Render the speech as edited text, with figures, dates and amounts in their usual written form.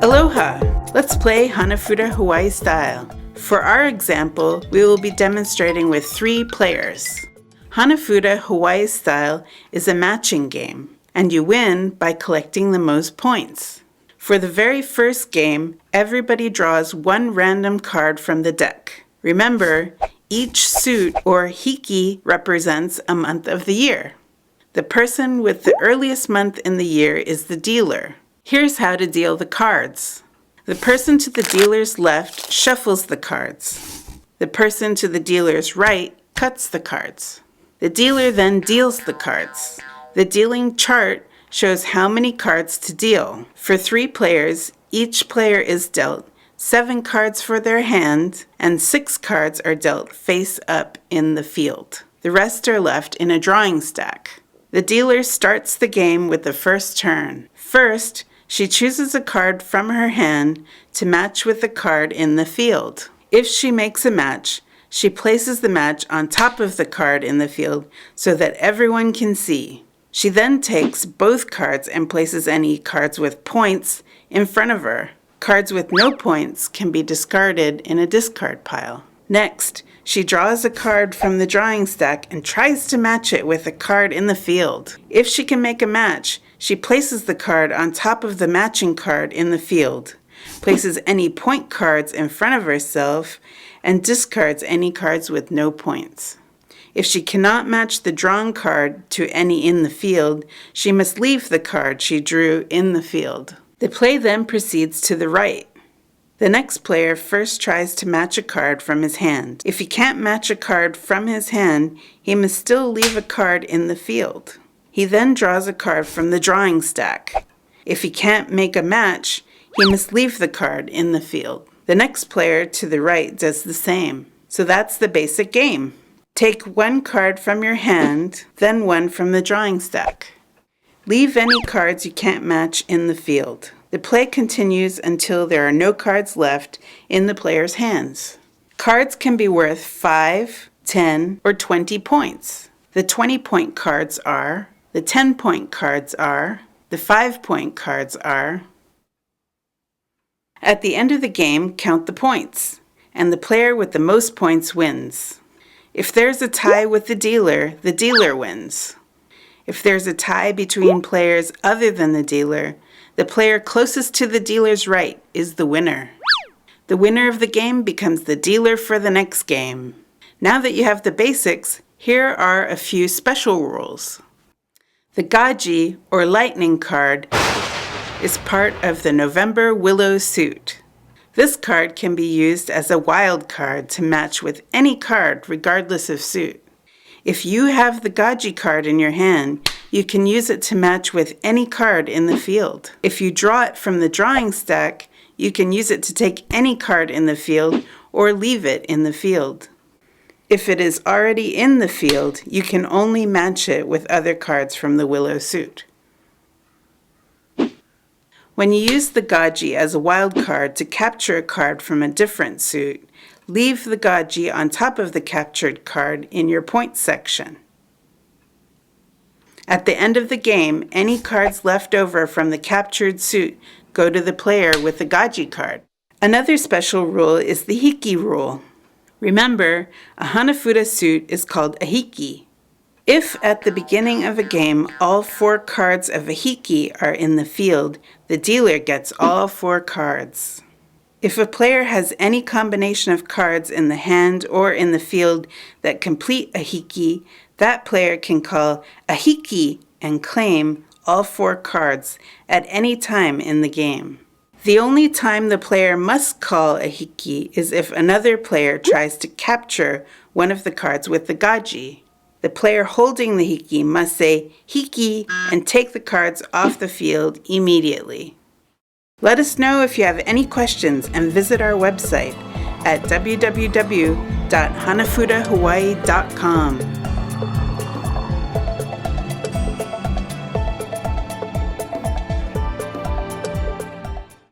Aloha! Let's play Hanafuda Hawaii style. For our example, we will be demonstrating with 3 players. Hanafuda Hawaii style is a matching game, and you win by collecting the most points. For the very first game, everybody draws 1 random card from the deck. Remember, each suit or HIKI represents a month of the year. The person with the earliest month in the year is the dealer. Here's how to deal the cards. The person to the dealer's left shuffles the cards. The person to the dealer's right cuts the cards. The dealer then deals the cards. The dealing chart shows how many cards to deal. For 3 players, each player is dealt 7 cards for their hand, and 6 cards are dealt face up in the field. The rest are left in a drawing stack. The dealer starts the game with the first turn. First, she chooses a card from her hand to match with the card in the field. If she makes a match, she places the match on top of the card in the field so that everyone can see. She then takes both cards and places any cards with points in front of her. Cards with no points can be discarded in a discard pile. Next, she draws a card from the drawing stack and tries to match it with a card in the field. If she can make a match, she places the card on top of the matching card in the field, places any point cards in front of herself, and discards any cards with no points. If she cannot match the drawn card to any in the field, she must leave the card she drew in the field. The play then proceeds to the right. The next player first tries to match a card from his hand. If he can't match a card from his hand, he must still leave a card in the field. He then draws a card from the drawing stack. If he can't make a match, he must leave the card in the field. The next player to the right does the same. So that's the basic game. Take 1 card from your hand, then 1 from the drawing stack. Leave any cards you can't match in the field. The play continues until there are no cards left in the player's hands. Cards can be worth 5, 10, or 20 points. The 20-point cards are, the 10-point cards are, the 5-point cards are. At the end of the game, count the points, and the player with the most points wins. If there's a tie with the dealer wins. If there's a tie between players other than the dealer, the player closest to the dealer's right is the winner. The winner of the game becomes the dealer for the next game. Now that you have the basics, here are a few special rules. The GAJI, or lightning card, is part of the November Willow suit. This card can be used as a wild card to match with any card regardless of suit. If you have the GAJI card in your hand, you can use it to match with any card in the field. If you draw it from the drawing stack, you can use it to take any card in the field or leave it in the field. If it is already in the field, you can only match it with other cards from the Willow suit. When you use the GAJI as a wild card to capture a card from a different suit, leave the GAJI on top of the captured card in your points section. At the end of the game, any cards left over from the captured suit go to the player with the GAJI card. Another special rule is the HIKI rule. Remember, a Hanafuda suit is called a HIKI. If at the beginning of a game all 4 cards of a HIKI are in the field, the dealer gets all 4 cards. If a player has any combination of cards in the hand or in the field that complete a HIKI, that player can call a HIKI and claim all 4 cards at any time in the game. The only time the player must call a HIKI is if another player tries to capture one of the cards with the GAJI. The player holding the HIKI must say HIKI and take the cards off the field immediately. Let us know if you have any questions and visit our website at www.hanafudahawaii.com.